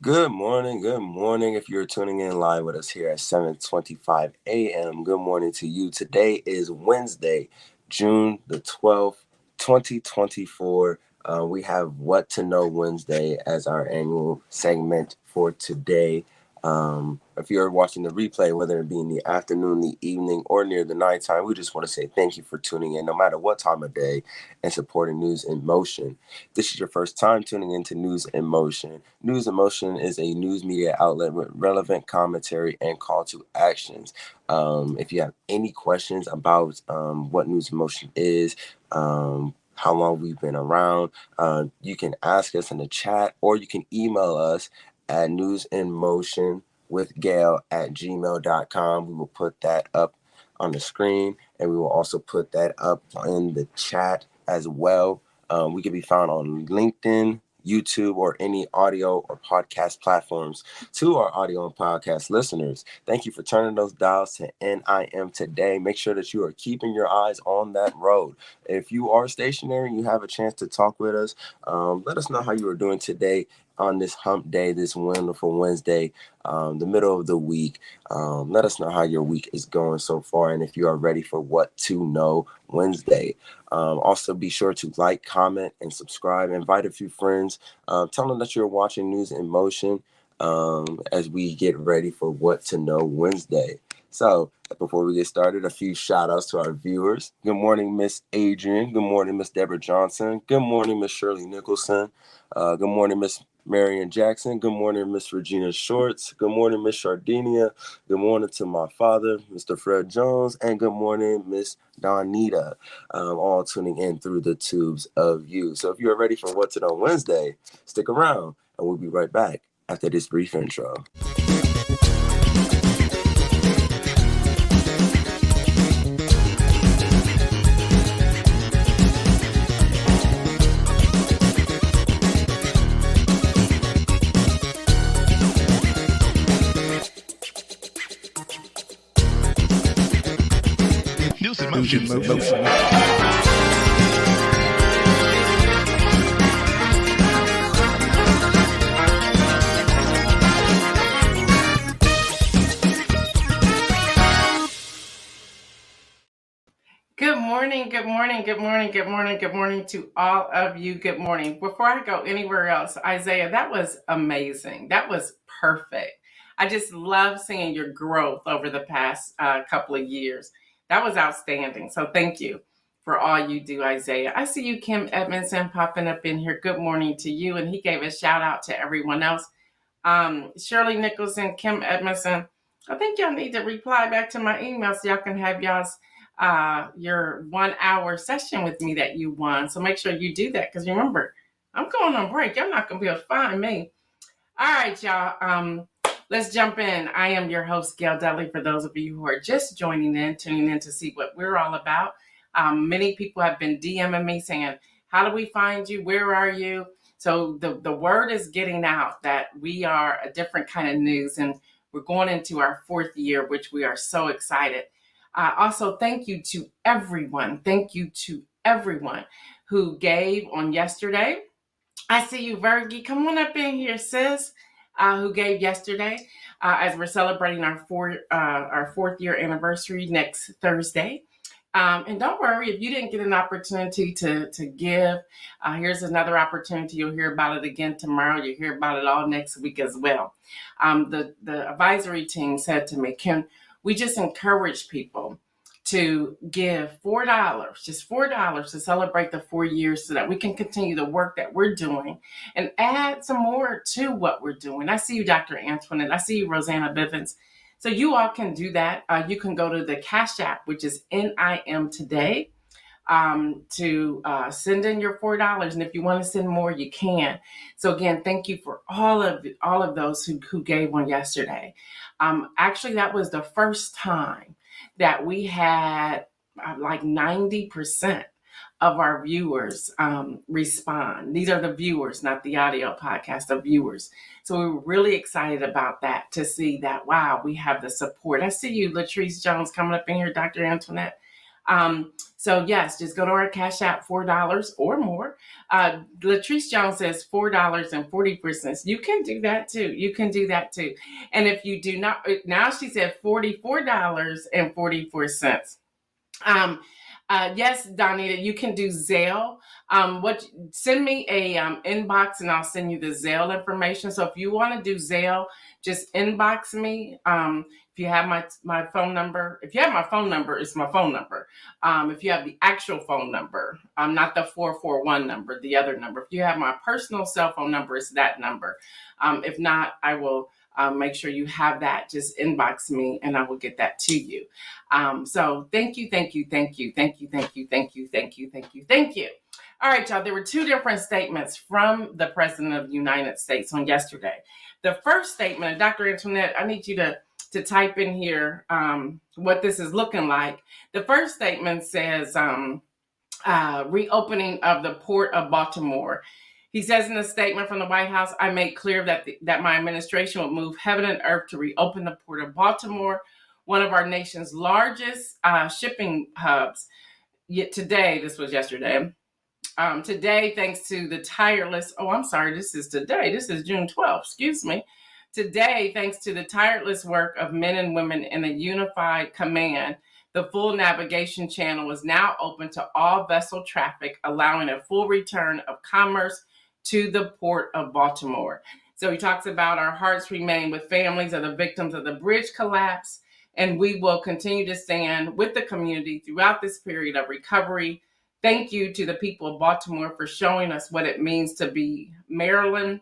Good morning. Good morning. If you're tuning in live with us here at 7:25 a.m., good morning to you. Today is Wednesday, June the 12th, 2024. We have What to Know Wednesday as our annual segment for today. If you're watching the replay, whether it be in the afternoon, the evening, or near the nighttime, we just want to say thank you for tuning in, no matter what time of day, and supporting News in Motion. If this is your first time tuning into News in Motion, News in Motion is a news media outlet with relevant commentary and call to actions. If you have any questions about what News in Motion is, how long we've been around, you can ask us in the chat, or you can email us at newsinmotionwithgail@gmail.com. We will put that up on the screen, and we will also put that up in the chat as well. We can be found on LinkedIn, YouTube, or any audio or podcast platforms. To our audio and podcast listeners, thank you for turning those dials to NIM today. Make sure that you are keeping your eyes on that road. If you are stationary and you have a chance to talk with us, let us know how you are doing today on this hump day, this wonderful Wednesday, the middle of the week. Let us know how your week is going so far, and if you are ready for What to Know Wednesday. Also, be sure to like, comment, and subscribe. Invite a few friends. Tell them that you're watching News in Motion as we get ready for What to Know Wednesday. So, before we get started, a few shout outs to our viewers. Good morning, Miss Adrian. Good morning, Miss Deborah Johnson. Good morning, Miss Shirley Nicholson. Good morning, Miss Marion Jackson. Good morning, Miss Regina Shorts. Good morning, Miss Shardinia. Good morning to my father, Mr. Fred Jones. And good morning, Miss Donita. All tuning in through the tubes of you. So if you're ready for What's It on Wednesday, stick around and we'll be right back after this brief intro. News in Motion. Good morning, good morning, good morning, good morning, good morning to all of you. Good morning. Before I go anywhere else, Isaiah, that was amazing. That was perfect. I just love seeing your growth over the past couple of years. That was outstanding. So thank you for all you do, Isaiah. I see you, Kim Edmondson, popping up in here. Good morning to you. And he gave a shout out to everyone else. Shirley Nicholson, Kim Edmondson. I think y'all need to reply back to my email so y'all can have y'all's your 1 hour session with me that you won. So make sure you do that, because remember, I'm going on break. Y'all not gonna be able to find me. All right, y'all. Let's jump in. I am your host, Gail Dudley. For those of you who are just tuning in to see what we're all about. Many people have been DMing me saying, how do we find you? Where are you? So the word is getting out that we are a different kind of news, and we're going into our 4th year, which we are so excited. Also, thank you to everyone. Thank you to everyone who gave on yesterday. I see you, Virgie. Come on up in here, sis, who gave yesterday, as we're celebrating our 4th year anniversary next Thursday. And don't worry, if you didn't get an opportunity to give, here's another opportunity. You'll hear about it again tomorrow. You'll hear about it all next week as well. The advisory team said to me, can we just encourage people to give $4, just $4 to celebrate the 4 years so that we can continue the work that we're doing and add some more to what we're doing. I see you, Dr. Antoinette. I see you, Rosanna Bivens. So you all can do that. You can go to the Cash App, which is NIM Today, to send in your $4. And if you want to send more, you can. So again, thank you for all of those who gave on yesterday. Actually, that was the first time that we had like 90% of our viewers respond. These are the viewers, not the audio podcast, the viewers. So we were really excited about that, to see that, wow, we have the support. I see you, Latrice Jones, coming up in here, Dr. Antoinette. So yes, just go to our Cash App, $4 or more. Latrice Jones says $4.44. You can do that too. You can do that too. And if you do not, now she said $44.44. Um, yes, Donita, you can do Zelle. Send me a inbox and I'll send you the Zelle information. So if you want to do Zelle, just inbox me. If you have my phone number, if you have my phone number, it's my phone number. If you have the actual phone number, not the 441 number, the other number. If you have my personal cell phone number, it's that number. If not, I will make sure you have that. Just inbox me and I will get that to you. So thank you, thank you, thank you, thank you, thank you, thank you, thank you, thank you, thank you. All right, y'all. There were two different statements from the President of the United States on yesterday. The first statement, and Dr. Antoinette, I need you to type in here what this is looking like. The first statement says reopening of the Port of Baltimore. He says in a statement from the White House, I made clear that my administration will move heaven and earth to reopen the Port of Baltimore, one of our nation's largest shipping hubs. Yet today, this was yesterday, today, thanks to the tireless, this is today, this is June 12th, excuse me. Today, thanks to the tireless work of men and women in a unified command, the full navigation channel is now open to all vessel traffic, allowing a full return of commerce to the Port of Baltimore. So he talks about our hearts remain with families of the victims of the bridge collapse, and we will continue to stand with the community throughout this period of recovery. Thank you to the people of Baltimore for showing us what it means to be Maryland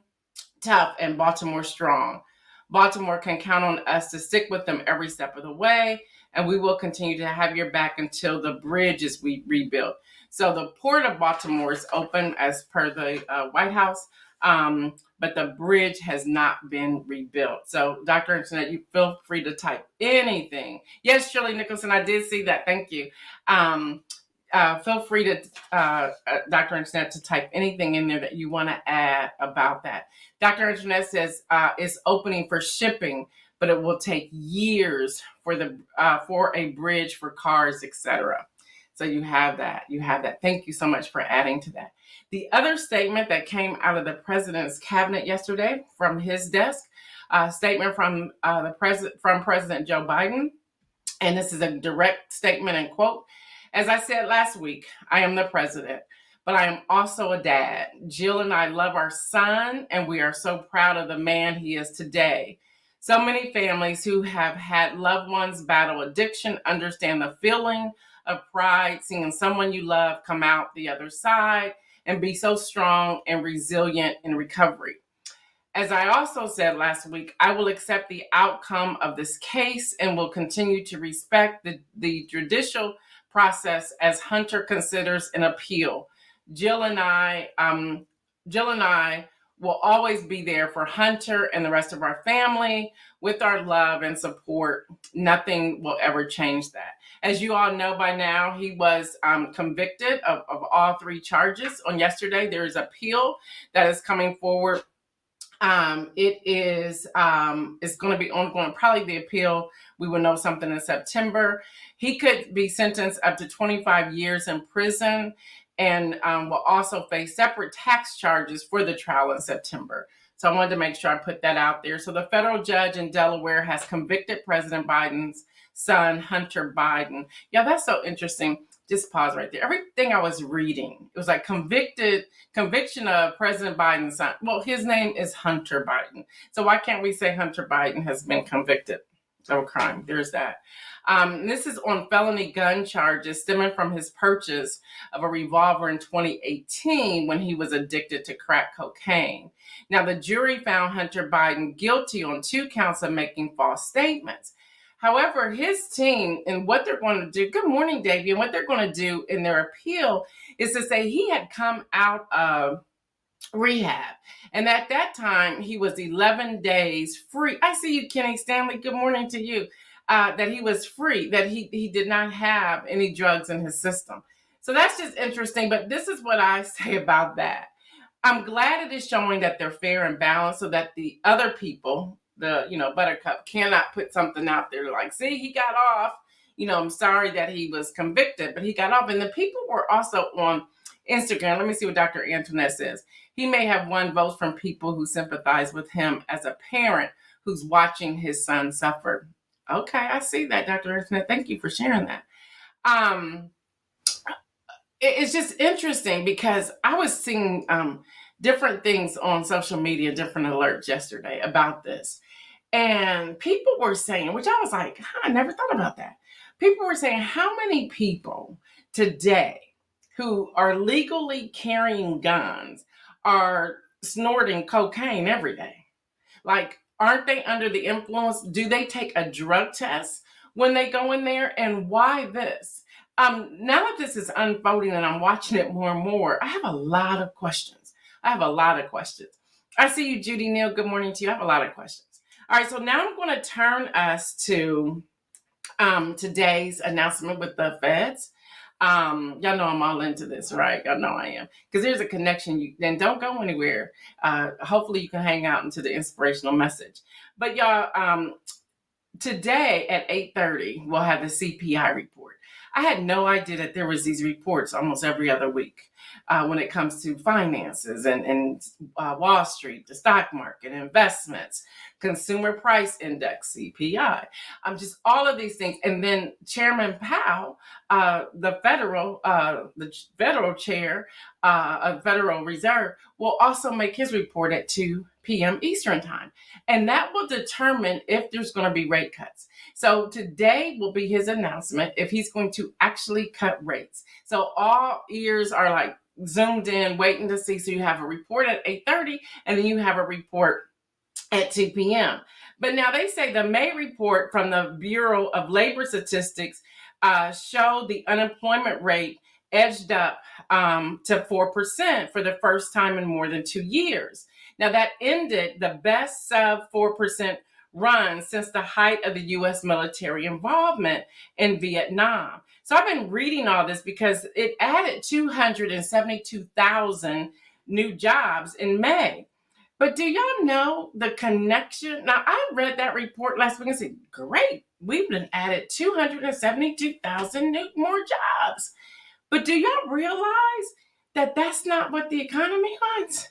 tough and Baltimore strong. Baltimore can count on us to stick with them every step of the way, and we will continue to have your back until the bridge is rebuilt. So the Port of Baltimore is open as per the White House, but the bridge has not been rebuilt. So Dr. Antoinette, you feel free to type anything. Yes, Shirley Nicholson, I did see that. Thank you. Feel free to, Dr. Antoinette, to type anything in there that you want to add about that. Dr. Antoinette says it's opening for shipping, but it will take years for a bridge for cars, etc. So you have that. You have that. Thank you so much for adding to that. The other statement that came out of the president's cabinet yesterday from his desk, statement from President Joe Biden, and this is a direct statement and quote. As I said last week, I am the president, but I am also a dad. Jill and I love our son, and we are so proud of the man he is today. So many families who have had loved ones battle addiction understand the feeling of pride, seeing someone you love come out the other side and be so strong and resilient in recovery. As I also said last week, I will accept the outcome of this case and will continue to respect the judicial process as Hunter considers an appeal. Jill and I will always be there for Hunter and the rest of our family with our love and support. Nothing will ever change that. As you all know by now, he was convicted of all three charges. On yesterday, there is appeal that is coming forward. It's going to be ongoing, probably the appeal. We will know something in September. He could be sentenced up to 25 years in prison and will also face separate tax charges for the trial in September. So I wanted to make sure I put that out there. So the federal judge in Delaware has convicted President Biden's son, Hunter Biden. Yeah, that's so interesting. Just pause right there. Everything I was reading, it was like conviction of President Biden's son. Well, his name is Hunter Biden. So why can't we say Hunter Biden has been convicted of a crime? There's that. This is on felony gun charges stemming from his purchase of a revolver in 2018 when he was addicted to crack cocaine. Now, the jury found Hunter Biden guilty on 2 counts of making false statements. However, his team and what they're going to do, good morning, Davey, and what they're going to do in their appeal is to say he had come out of rehab. And at that time, he was 11 days free. I see you, Kenny Stanley. Good morning to you. That he was free, that he did not have any drugs in his system. So that's just interesting. But this is what I say about that. I'm glad it is showing that they're fair and balanced so that the other people, Buttercup, cannot put something out there like, see, he got off. I'm sorry that he was convicted, but he got off. And the people were also on Instagram. Let me see what Dr. Antoinette says. He may have won votes from people who sympathize with him as a parent who's watching his son suffer. Okay, I see that, Dr. Antoinette. Thank you for sharing that. Um, it's just interesting because I was seeing different things on social media, different alerts yesterday about this. And people were saying, which I was like, I never thought about that. People were saying, how many people today who are legally carrying guns are snorting cocaine every day? Like, aren't they under the influence? Do they take a drug test when they go in there? And why this? Now that this is unfolding and I'm watching it more and more, I have a lot of questions. I see you, Judy Neal. Good morning to you. I have a lot of questions. All right, so now I'm going to turn us to today's announcement with the feds. Y'all know I'm all into this, right? Y'all know I am. Because there's a connection. Then don't go anywhere. Hopefully you can hang out into the inspirational message. But y'all, today at 8:30, we'll have the CPI report. I had no idea that there was these reports almost every other week when it comes to finances and Wall Street, the stock market, investments, consumer price index, CPI, just all of these things. And then Chairman Powell, the federal chair of Federal Reserve, will also make his report at 2 p.m. Eastern time. And that will determine if there's going to be rate cuts. So today will be his announcement if he's going to actually cut rates. So all ears are like zoomed in, waiting to see. So you have a report at 8:30 and then you have a report at 2 p.m. But now they say the May report from the Bureau of Labor Statistics showed the unemployment rate edged up to 4% for the first time in more than 2 years. Now that ended the best sub 4% run since the height of the U.S. military involvement in Vietnam. So I've been reading all this because it added 272,000 new jobs in May. But do y'all know the connection? Now, I read that report last week and said, great, we've been added 272,000 more jobs. But do y'all realize that that's not what the economy wants?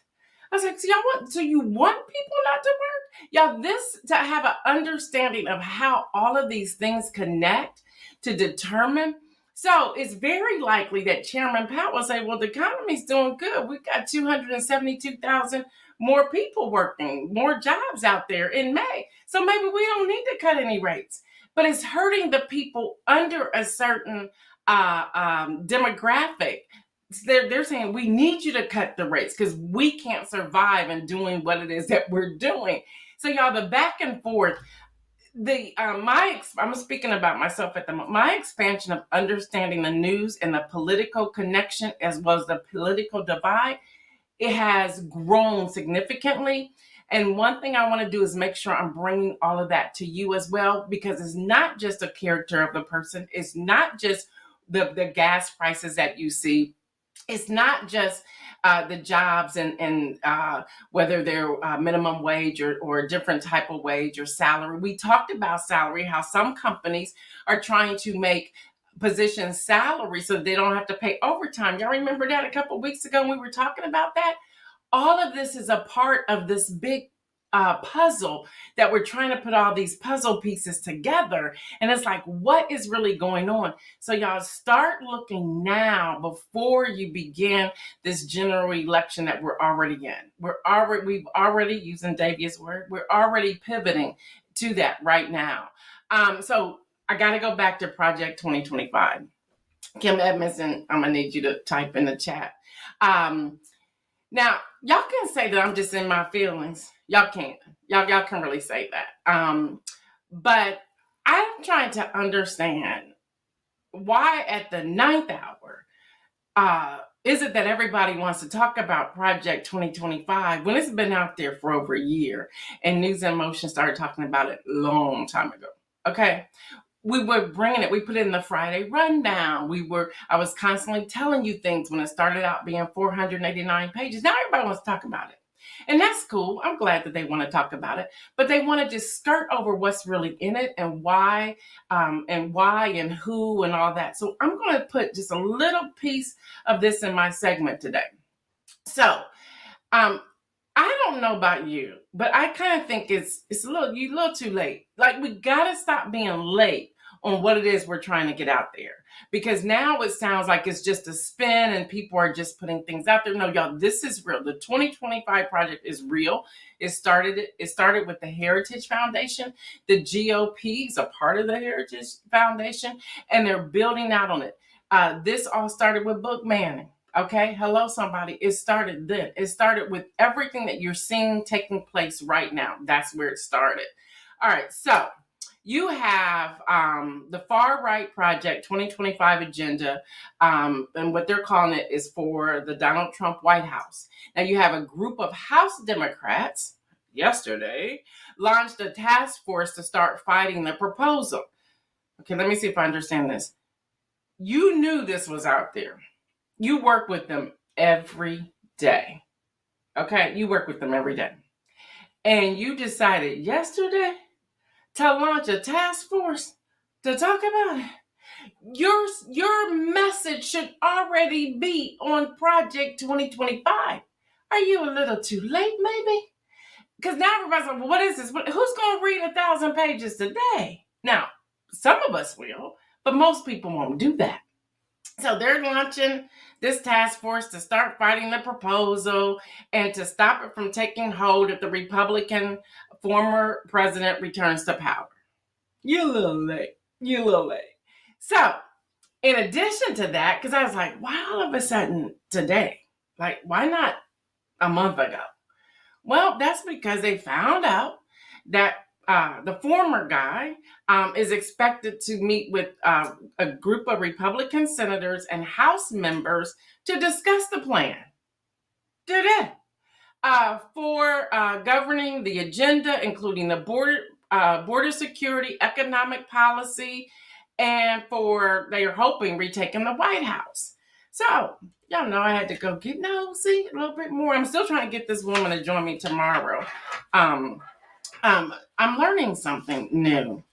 I was like, so you want people not to work? Y'all, this to have an understanding of how all of these things connect to determine. So it's very likely that Chairman Powell will say, well, the economy's doing good. We've got 272,000 more people working, more jobs out there in May. So maybe we don't need to cut any rates. But it's hurting the people under a certain demographic. They're saying we need you to cut the rates because we can't survive in doing what it is that we're doing. So y'all, the back and forth, I'm speaking about myself at the moment. My expansion of understanding the news and the political connection as well as the political divide, it has grown significantly. And one thing I want to do is make sure I'm bringing all of that to you as well, because it's not just a character of the person. It's not just the gas prices that you see. It's not just the jobs and whether they're minimum wage or a different type of wage or salary. We talked about salary, how some companies are trying to make positions salary so they don't have to pay overtime. Y'all remember that a couple of weeks ago when we were talking about that? All of this is a part of this big puzzle that we're trying to put all these puzzle pieces together. And it's like, what is really going on? So y'all start looking now before you begin this general election that we're already in. We've already, using Davia's word, we're already pivoting to that right now. So I got to go back to Project 2025. Kim Edmondson, I'm going to need you to type in the chat. Now, y'all can say that I'm just in my feelings. Y'all can. Y'all can really say that. But I'm trying to understand why at the 9th hour is it that everybody wants to talk about Project 2025 when it's been out there for over a year and News and Motion started talking about it a long time ago. Okay. We were bringing it. We put it in the Friday rundown. I was constantly telling you things when it started out being 489 pages. Now everybody wants to talk about it. And that's cool. I'm glad that they want to talk about it, but they want to just skirt over what's really in it and why and who and all that. So I'm going to put just a little piece of this in my segment today. So, um, I don't know about you, but I kind of think it's a little too late. Like we gotta stop being late on what it is we're trying to get out there. Because now it sounds like it's just a spin and people are just putting things out there. No, y'all, this is real. The 2025 project is real. It started with the Heritage Foundation. The GOP is a part of the Heritage Foundation, and they're building out on it. This all started with book banning. Okay, hello, somebody. It started then. It started with everything that you're seeing taking place right now. That's where it started. All right, so you have the Far Right Project 2025 agenda, and what they're calling it is for the Donald Trump White House. Now, you have a group of House Democrats yesterday launched a task force to start fighting the proposal. Okay, let me see if I understand this. You knew this was out there. You work with them every day. Okay, you work with them every day. And you decided yesterday to launch a task force to talk about it. Your message should already be on Project 2025. Are you a little too late, maybe? Because now everybody's like, well, what is this? Who's going to read 1,000 pages today? Now, some of us will, but most people won't do that. So they're launching this task force to start fighting the proposal and to stop it from taking hold if the Republican former president returns to power. You're a little late. You're a little late. So, in addition to that, because I was like, why all of a sudden today? Like, why not a month ago? Well, that's because they found out that the former guy is expected to meet with a group of Republican senators and House members to discuss the plan. For governing the agenda, including the border security, economic policy, and for, they are hoping, retaking the White House. So, y'all know I had to go get nosy a little bit more. I'm still trying to get this woman to join me tomorrow. I'm learning something new.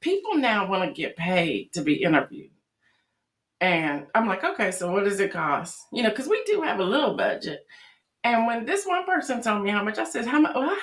People now want to get paid to be interviewed. And I'm like, okay, so what does it cost? You know, because we do have a little budget. And when this one person told me how much, I said, how much? What?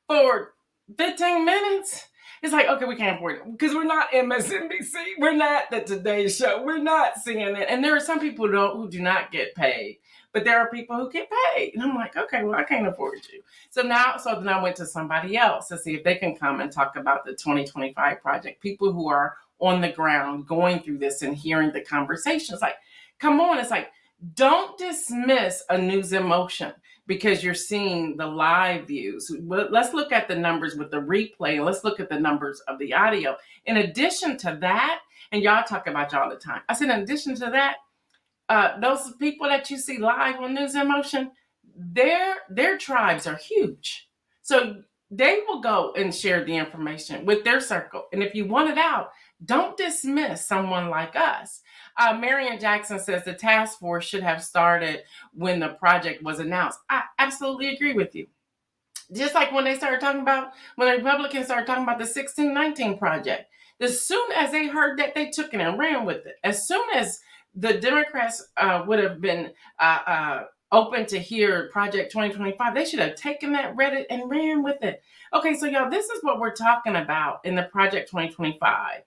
For 15 minutes? It's like, okay, we can't afford it because we're not MSNBC. We're not the Today Show. We're not CNN. And there are some people who do not get paid, but there are people who get paid. And I'm like, okay, well, I can't afford you. So then I went to somebody else to see if they can come and talk about the 2025 project. People who are on the ground going through this and hearing the conversations. Like, come on. It's like, don't dismiss a news emotion because you're seeing the live views. Let's look at the numbers with the replay, and let's look at the numbers of the audio. In addition to that, and y'all talk about y'all all the time, I said in addition to that, those people that you see live on News in Motion, their tribes are huge. So they will go and share the information with their circle. And if you want it out, don't dismiss someone like us. Marion Jackson says the task force should have started when the project was announced. I absolutely agree with you. Just like when the Republicans started talking about the 1619 project, as soon as they heard that, they took it and ran with it. As soon as the Democrats would have been open to hear Project 2025, they should have taken that, read it, and ran with it. Okay, so y'all, this is what we're talking about in the Project 2025.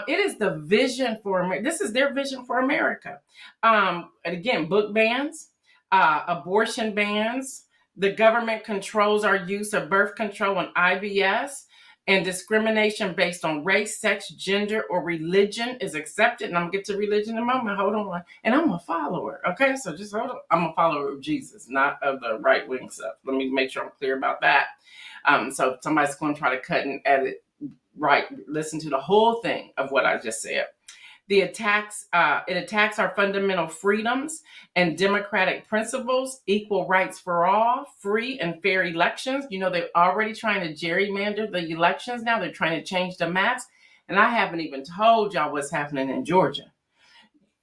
It is the vision for America. This is their vision for America. And again, book bans, abortion bans. The government controls our use of birth control and IVS, and discrimination based on race, sex, gender, or religion is accepted. And I'm going to get to religion in a moment. Hold on. And I'm a follower. Okay, so just hold on. I'm a follower of Jesus, not of the right-wing stuff. Let me make sure I'm clear about that. So if somebody's going to try to cut and edit, right, listen to the whole thing of what I just said. It attacks our fundamental freedoms and democratic principles, equal rights for all, free and fair elections. You know, they're already trying to gerrymander the elections now. They're trying to change the maps. And I haven't even told y'all what's happening in Georgia.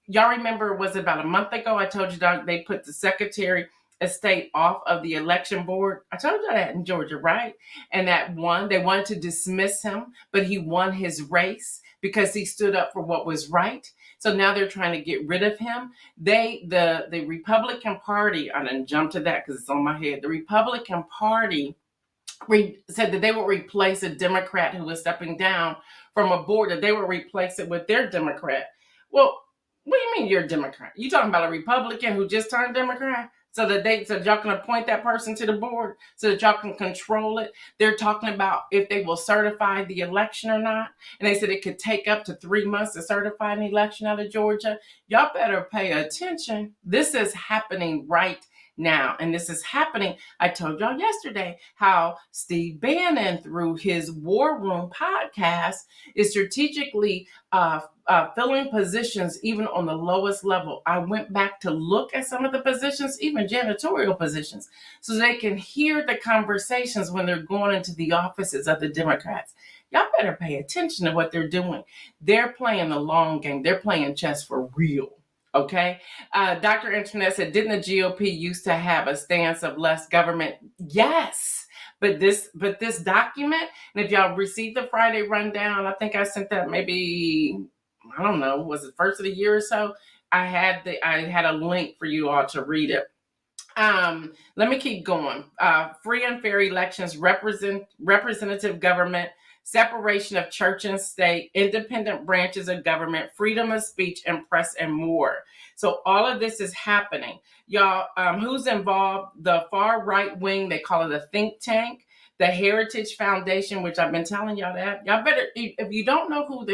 Y'all remember, was it about a month ago? I told you that they put the Secretary estate off of the election board. I told you that in Georgia, right? And that they wanted to dismiss him, but he won his race because he stood up for what was right. So now they're trying to get rid of him. The Republican Party, I didn't jump to that because it's on my head. The Republican Party said that they will replace a Democrat who was stepping down from a board, that they will replace it with their Democrat. Well, what do you mean you're a Democrat? You talking about a Republican who just turned Democrat? So that y'all can appoint that person to the board so that y'all can control it. They're talking about if they will certify the election or not. And they said it could take up to 3 months to certify an election out of Georgia. Y'all better pay attention. This is happening right now. And this is happening. I told y'all yesterday how Steve Bannon, through his War Room podcast, is strategically filling positions even on the lowest level. I went back to look at some of the positions, even janitorial positions, so they can hear the conversations when they're going into the offices of the Democrats. Y'all better pay attention to what they're doing. They're playing the long game. They're playing chess for real. Okay. Dr. Internet said, didn't the GOP used to have a stance of less government? Yes. But this document, and if y'all received the Friday rundown, I think I sent that maybe, I don't know, was it first of the year or so? I had a link for you all to read it. Let me keep going. Free and fair elections, representative government, separation of church and state, independent branches of government, freedom of speech and press, and more. So all of this is happening. Y'all, who's involved? The far right wing, they call it a think tank. The Heritage Foundation, which I've been telling y'all that. Y'all better, if you don't know who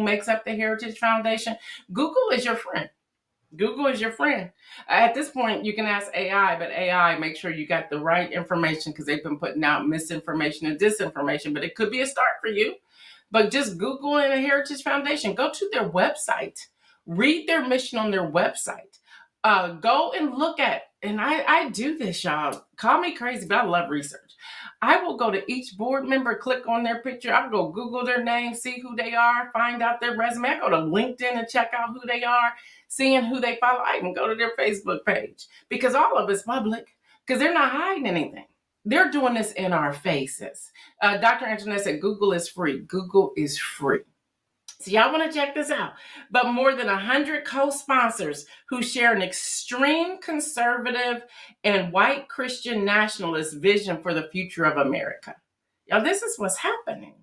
makes up the Heritage Foundation, Google is your friend. Google is your friend. At this point, you can ask AI, but AI, make sure you got the right information because they've been putting out misinformation and disinformation, but it could be a start for you. But just Google in a Heritage Foundation. Go to their website. Read their mission on their website. Go and look at, and I do this, y'all. Call me crazy, but I love research. I will go to each board member, click on their picture. I'll go Google their name, see who they are, find out their resume. I go to LinkedIn and check out who they are, seeing who they follow. I even go to their Facebook page because all of it's public because they're not hiding anything. They're doing this in our faces. Dr. Internet said Google is free. Google is free. So y'all want to check this out. But more than 100 co-sponsors who share an extreme conservative and white Christian nationalist vision for the future of America. Y'all, this is what's happening.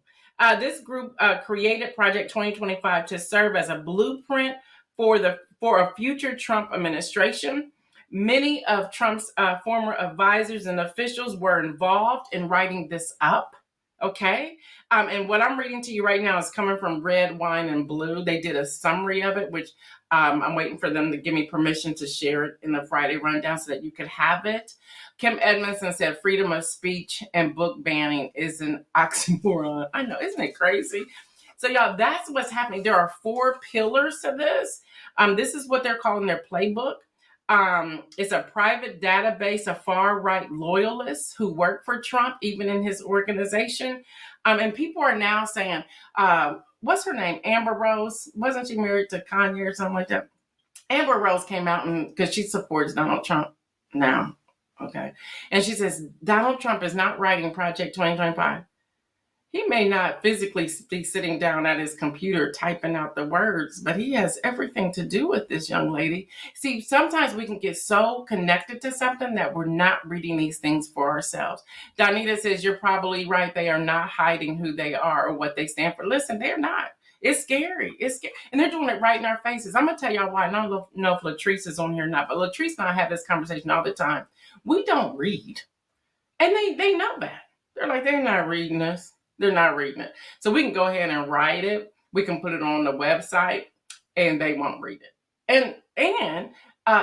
This group created Project 2025 to serve as a blueprint for a future Trump administration. Many of Trump's former advisors and officials were involved in writing this up. Okay. And what I'm reading to you right now is coming from Red, Wine, and Blue. They did a summary of it, which I'm waiting for them to give me permission to share it in the Friday rundown so that you could have it. Kim Edmondson said freedom of speech and book banning is an oxymoron. I know, isn't it crazy? So y'all, that's what's happening. There are 4 pillars to this. This is what they're calling their playbook. It's a private database of far-right loyalists who work for Trump, even in his organization. And people are now saying, what's her name? Amber Rose. Wasn't she married to Kanye or something like that? Amber Rose came out because she supports Donald Trump now. Okay. And she says, Donald Trump is not writing Project 2025. He may not physically be sitting down at his computer typing out the words, but he has everything to do with this young lady. See, sometimes we can get so connected to something that we're not reading these things for ourselves. Donita says, you're probably right. They are not hiding who they are or what they stand for. Listen, they're not. It's scary. It's scary. And they're doing it right in our faces. I'm going to tell y'all why. I don't know if Latrice is on here or not, but Latrice and I have this conversation all the time. We don't read. And they know that. They're like, they're not reading us. They're not reading it. So we can go ahead and write it. We can put it on the website and they won't read it. And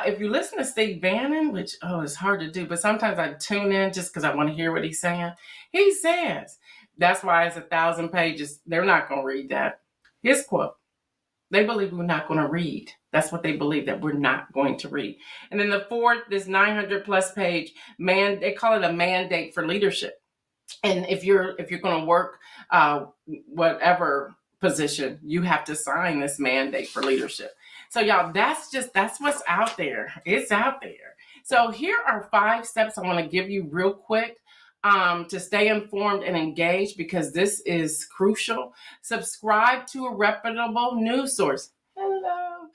if you listen to Steve Bannon, which, it's hard to do, but sometimes I tune in just because I want to hear what he's saying. He says, that's why it's 1,000 pages. They're not going to read that. His quote, they believe we're not going to read. That's what they believe, that we're not going to read. And then the 4th, this 900 plus page, they call it a mandate for leadership. And if you're going to work whatever position, you have to sign this mandate for leadership. So y'all, that's what's out there. It's out there. So here are 5 steps I want to give you real quick to stay informed and engaged, because this is crucial. Subscribe to a reputable news source. Hello.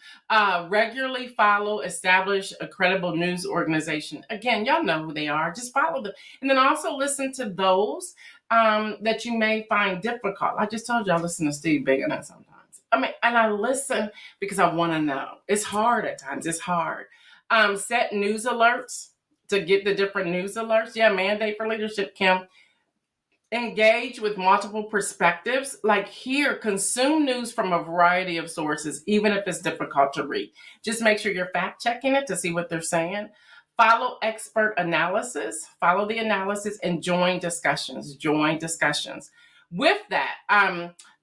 Regularly follow, establish a credible news organization. Again, y'all know who they are. Just follow them. And then also listen to those that you may find difficult. I just told you I listen to Steve Bannon sometimes. I mean, and I listen because I want to know. It's hard at times. It's hard. Set news alerts to get the different news alerts. Yeah, mandate for leadership, Kim. Engage with multiple perspectives. Like here, consume news from a variety of sources, even if it's difficult to read. Just make sure you're fact checking it to see what they're saying. Follow expert analysis, follow the analysis, and join discussions. Join discussions. With that,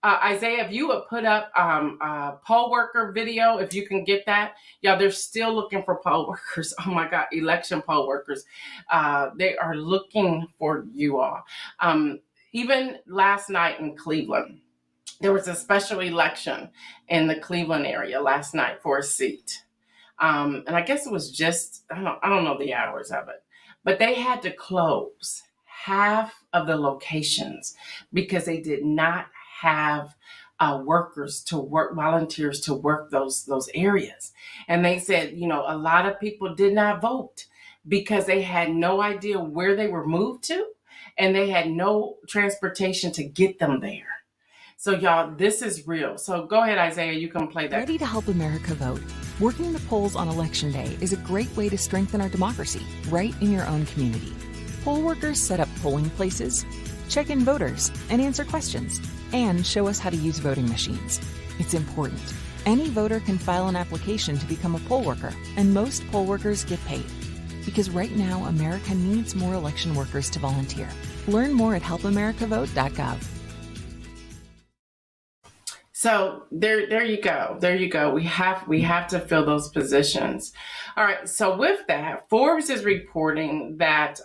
Isaiah, if you would put up a poll worker video, if you can get that. Y'all, they're still looking for poll workers. Oh my God, election poll workers. They are looking for you all. Even last night in Cleveland, there was a special election in the Cleveland area last night for a seat. And I guess it was just, I don't know the hours of it, but they had to close half of the locations because they did not have workers to work, volunteers to work those areas. And they said, a lot of people did not vote because they had no idea where they were moved to, and they had no transportation to get them there. So y'all, this is real. So go ahead, Isaiah, you can play that. Ready to help America vote? Working the polls on Election Day is a great way to strengthen our democracy right in your own community. Poll workers set up polling places, check in voters, and answer questions, and show us how to use voting machines. It's important. Any voter can file an application to become a poll worker, and most poll workers get paid. Because right now, America needs more election workers to volunteer. Learn more at helpamericavote.gov. So there you go. There you go. We have to fill those positions. All right. So with that, Forbes is reporting that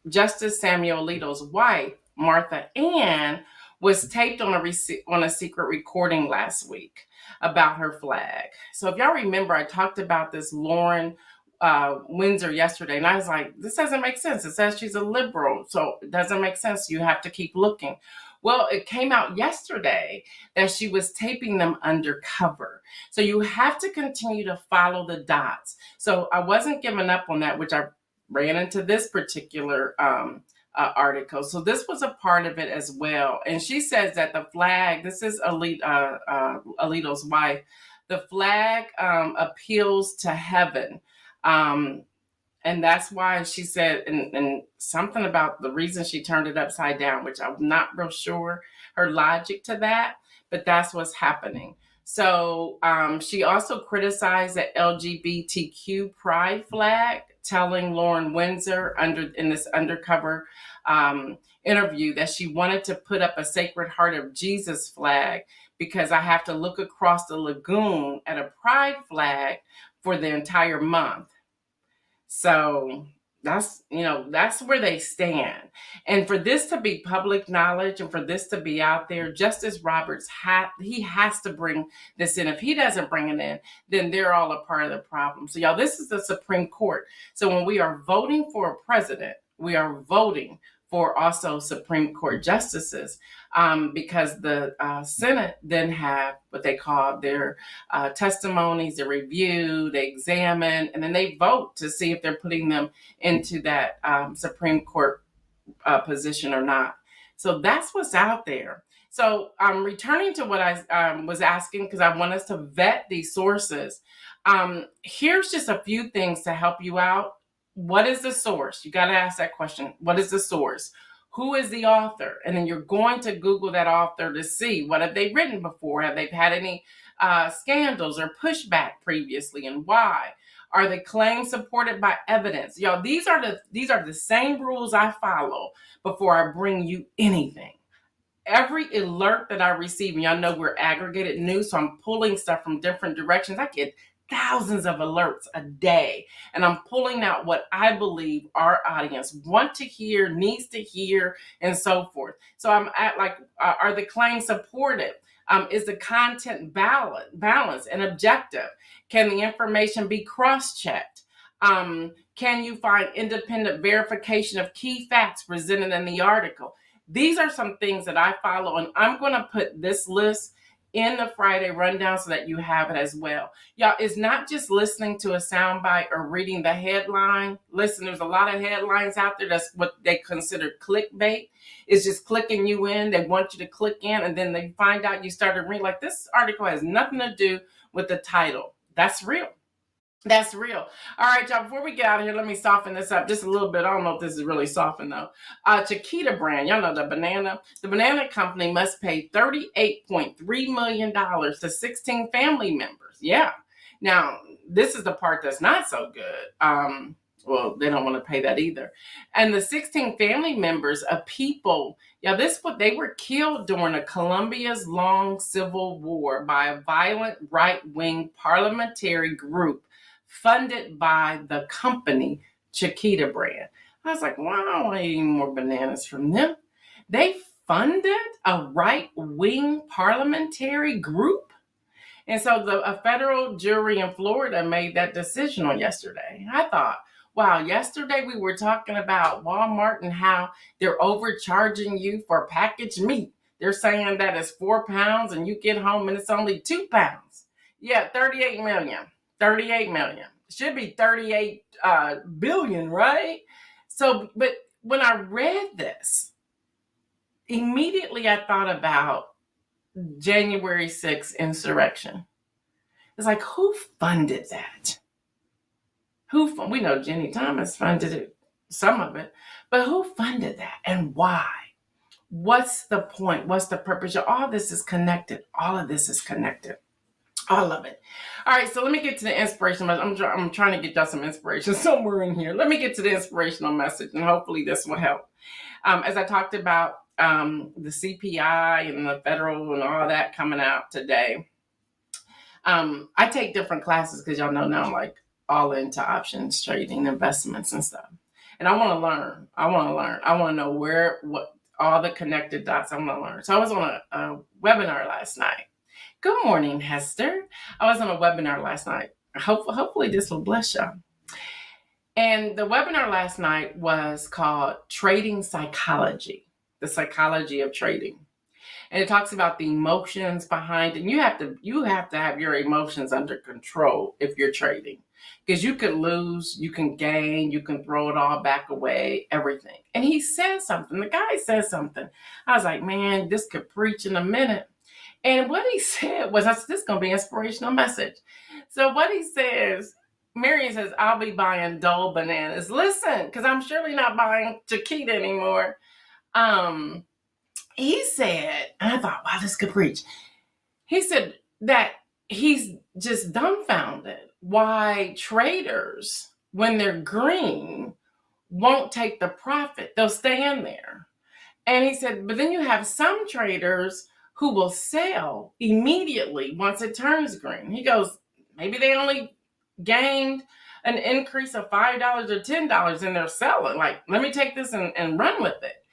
Justice Samuel Alito's wife, Martha Ann, was taped on a secret recording last week about her flag. So if y'all remember, I talked about this Lauren Windsor yesterday, and I was like, this doesn't make sense. It says she's a liberal, so it doesn't make sense. You have to keep looking. Well, it came out yesterday that she was taping them undercover. So you have to continue to follow the dots. So I wasn't giving up on that, which I ran into this particular article. So this was a part of it as well. And she says that the flag, this is Alito's wife, the flag appeals to heaven. And that's why she said, and something about the reason she turned it upside down, which I'm not real sure her logic to that, but that's what's happening. So she also criticized the LGBTQ pride flag, telling Lauren Windsor in this undercover interview that she wanted to put up a Sacred Heart of Jesus flag because I have to look across the lagoon at a pride flag for the entire month. So that's where they stand. And for this to be public knowledge and for this to be out there, Justice Roberts, he has to bring this in. If he doesn't bring it in, then they're all a part of the problem. So y'all, this is the Supreme Court. So when we are voting for a president, we are voting for also Supreme Court justices, because the Senate then have what they call their testimonies, they review, they examine, and then they vote to see if they're putting them into that Supreme Court position or not. So that's what's out there. So I'm returning to what I was asking, because I want us to vet these sources. Here's just a few things to help you out. What is the source? You got to ask that question. What is the source? Who is the author? And then you're going to Google that author to see what have they written before? Have they had any scandals or pushback previously, and why? Are the claims supported by evidence? Y'all, these are the same rules I follow before I bring you anything. Every alert that I receive, and y'all know we're aggregated news, so I'm pulling stuff from different directions. I get thousands of alerts a day, and I'm pulling out what I believe our audience want to hear, needs to hear, and so forth. So I'm at are the claims supported? Is the content balanced and objective? Can the information be cross-checked? Can Can you find independent verification of key facts presented in the article? These are some things that I follow, and I'm going to put this list in the Friday rundown so that you have it as well. Y'all, it's not just listening to a soundbite or reading the headline. Listen, there's a lot of headlines out there. That's what they consider clickbait. It's just clicking you in. They want you to click in, and then they find out you started reading. Like, this article has nothing to do with the title. That's real. That's real. All right, y'all, before we get out of here, let me soften this up just a little bit. I don't know if this is really softened, though. Chiquita brand, y'all know the banana company must pay $38.3 million to 16 family members. Yeah. Now, this is the part that's not so good. Well, they don't want to pay that either. And the 16 family members of people, they were killed during the Colombia's long civil war by a violent right-wing parliamentary group funded by the company Chiquita brand. I was like, wow, I don't want to eat any more bananas from them. They funded a right-wing parliamentary group. And so a federal jury in Florida made that decision on yesterday. I thought, wow, yesterday we were talking about Walmart and how they're overcharging you for packaged meat. They're saying that it's 4 pounds and you get home and it's only 2 pounds. Yeah, 38 million. 38 million. It should be 38 billion, right? So, but when I read this, immediately I thought about January 6th insurrection. It's like, who funded that? We know Jenny Thomas funded it, some of it, but who funded that and why? What's the point? What's the purpose? All this is connected. All of this is connected. All of it. All right, so let me get to the inspirational message. I'm trying to get y'all some inspiration somewhere in here. Let me get to the inspirational message, and hopefully this will help. As I talked about the CPI and the federal and all that coming out today, I take different classes because y'all know now I'm like all into options, trading, investments, and stuff. And I want to learn. I want to know what all the connected dots I want to learn. So I was on a webinar last night. Good morning, Hester. I was on a webinar last night. Hopefully this will bless y'all. And the webinar last night was called Trading Psychology, the psychology of trading. And it talks about the emotions behind it. And you have to have your emotions under control if you're trading. Because you could lose, you can gain, you can throw it all back away, everything. And he said something. The guy said something. I was like, man, this could preach in a minute. And what he said was, this is going to be an inspirational message. So what he says, Marion says, I'll be buying Dole bananas. Listen, because I'm surely not buying Chiquita anymore. He said, and I thought, wow, this could preach. He said that he's just dumbfounded why traders, when they're green, won't take the profit. They'll stay in there. And he said, but then you have some traders who will sell immediately once it turns green. He goes, maybe they only gained an increase of $5 or $10 and they're selling. Like, let me take this and run with it.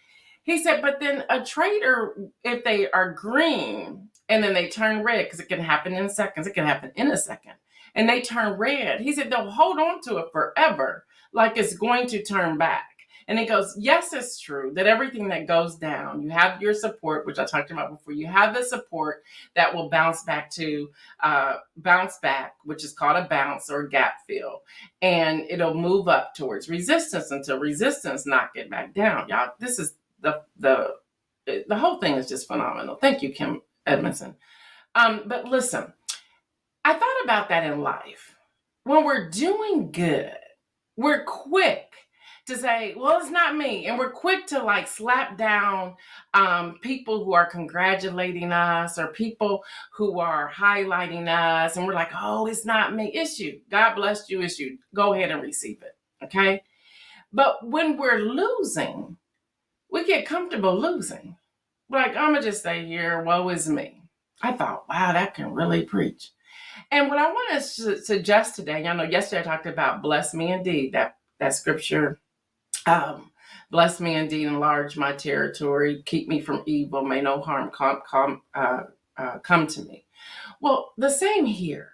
He said, but then a trader, if they are green and then they turn red, because it can happen in seconds, it can happen in a second, and they turn red, he said they'll hold on to it forever, like it's going to turn back. And he goes, yes, it's true that everything that goes down, you have your support, which I talked about before. You have the support that will bounce back, which is called a bounce or a gap fill. And it'll move up towards resistance until resistance knock it back down. Y'all, this is the whole thing is just phenomenal. Thank you, Kim Edmondson. But listen, I thought about that in life. When we're doing good, we're quick to say, well, it's not me. And we're quick to like slap down people who are congratulating us or people who are highlighting us. And we're like, oh, it's not me. It's you. God bless you. It's you. Go ahead and receive it. Okay. But when we're losing, we get comfortable losing. Like, I'm going to just stay here. Woe is me. I thought, wow, that can really preach. And what I want to suggest today, y'all know yesterday I talked about bless me indeed, that scripture. Bless me indeed, enlarge my territory, keep me from evil, may no harm come to me. Well, the same here.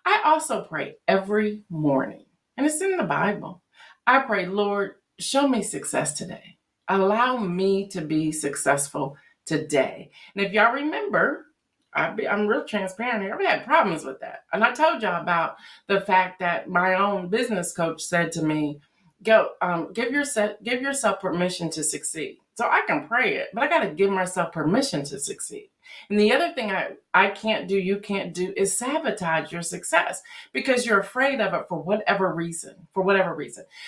I also pray every morning, and it's in the Bible. I pray, Lord, show me success today. Allow me to be successful today. And if y'all remember, I'm real transparent here. I've had problems with that. And I told y'all about the fact that my own business coach said to me, "Go, give yourself permission to succeed." So I can pray it, but I got to give myself permission to succeed. And the other thing I can't do, you can't do, is sabotage your success because you're afraid of it for whatever reason.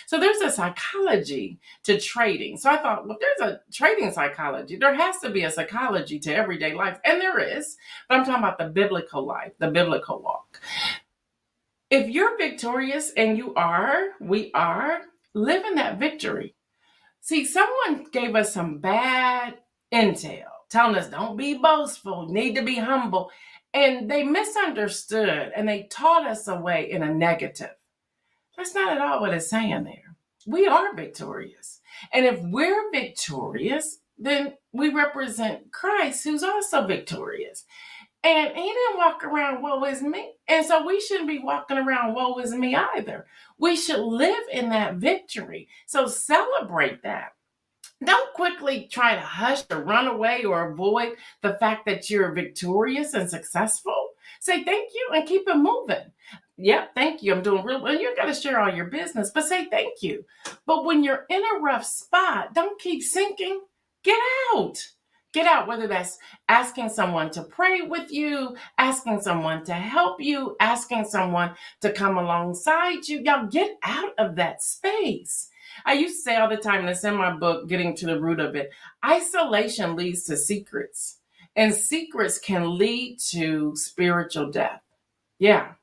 So there's a psychology to trading. So I thought, well, there's a trading psychology. There has to be a psychology to everyday life. And there is, but I'm talking about the biblical life, the biblical walk. If you're victorious, and we are, live in that victory. See, someone gave us some bad intel, telling us don't be boastful, need to be humble. And they misunderstood and they taught us away in a negative. That's not at all what it's saying there. We are victorious. And if we're victorious, then we represent Christ, who's also victorious. And he didn't walk around, woe is me. And so we shouldn't be walking around, woe is me either. We should live in that victory. So celebrate that. Don't quickly try to hush or run away or avoid the fact that you're victorious and successful. Say thank you and keep it moving. Yep, thank you. I'm doing real well. You got to share all your business, but say thank you. But when you're in a rough spot, don't keep sinking. Get out. Get out, whether that's asking someone to pray with you, asking someone to help you, asking someone to come alongside you. Y'all get out of that space. I used to say all the time, and it's in my book, Getting to the Root of It, isolation leads to secrets, and secrets can lead to spiritual death. Yeah.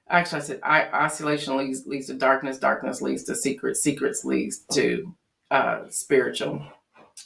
Actually, I said isolation leads to darkness, darkness leads to secrets, secrets leads to spiritual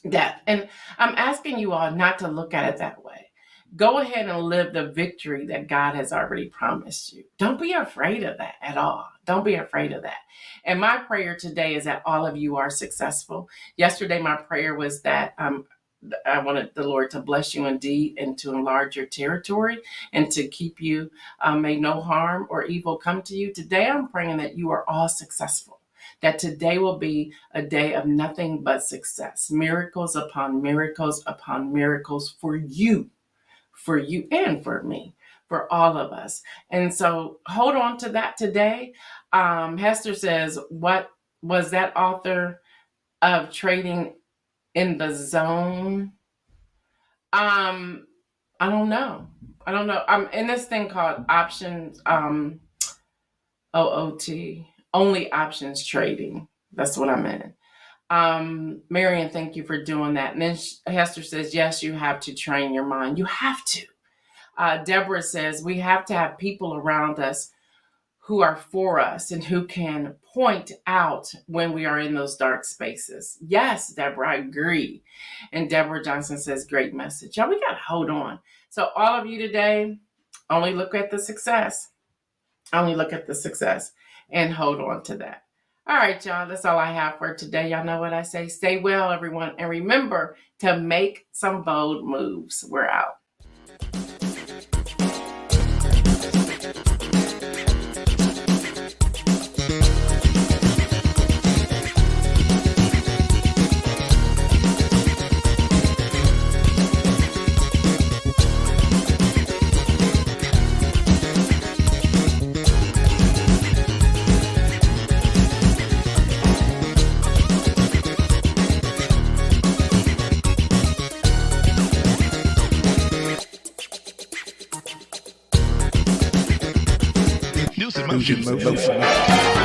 death. And I'm asking you all not to look at it that way. Go ahead and live the victory that God has already promised you. Don't be afraid of that at all. Don't be afraid of that. And my prayer today is that all of you are successful. Yesterday, my prayer was that I wanted the Lord to bless you indeed and to enlarge your territory and to keep you, may no harm or evil come to you. Today, I'm praying that you are all successful. That today will be a day of nothing but success. Miracles upon miracles upon miracles for you and for me, for all of us. And so hold on to that today. Hester says, what was that author of Trading in the Zone? I don't know. I'm in this thing called options, OOT. Only options trading. That's what I'm in. Marion, thank you for doing that. And then Hester says, yes, you have to train your mind. You have to. Deborah says, we have to have people around us who are for us and who can point out when we are in those dark spaces. Yes, Deborah, I agree. And Deborah Johnson says, great message. Y'all, we got to hold on. So all of you today, only look at the success. Only look at the success. And hold on to that. All right, y'all. That's all I have for today. Y'all know what I say. Stay well, everyone. And remember to make some bold moves. We're out. Motion.